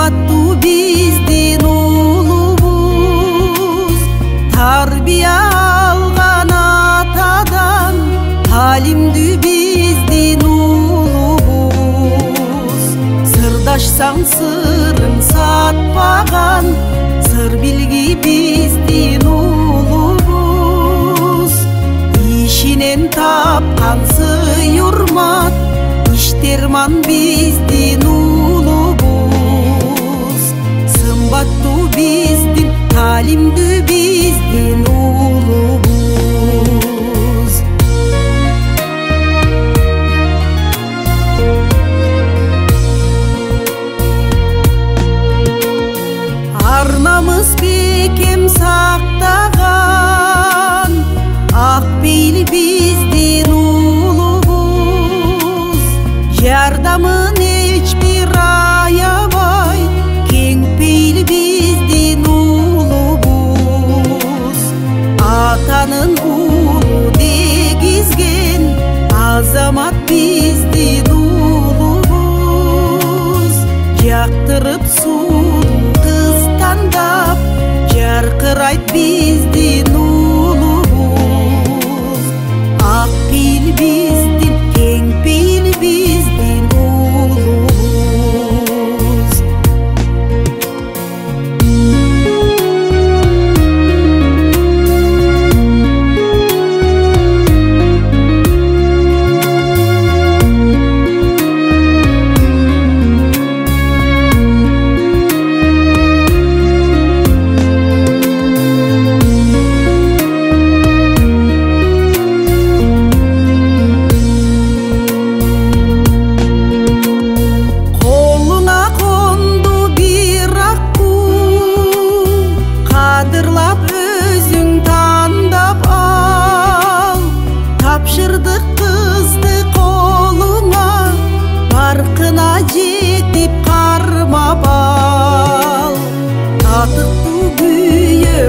Сымбаттуу биздин улубуз, тарбия алган атадан, талимдүү биздин улубуз. Сырдашсаң сырын сатпаган, сыр билги биздин улубуз. Ишинен тапкан сый-урмат, иштерман биздин улубуз. Сымбаттуу биздин, талимдүү биздин улубуз. Ар-намыс бекем сактаган, ак пейил биздин улубуз. Жардамын эч бир аябай, кең пейил биздин улубуз. Атанын улу дегизген, азамат биздин улубуз. Жактырып сулуу кыз тандап, жаркырайт биздин улубуз. Ак пейил биздин, кең пейил биздин улубуз. Колуна конду бир акку, кадырлап өзүң тандап ал. Тапшырдык кызды колуңа, баркына жетип кармап ал. Татыктуу күйөө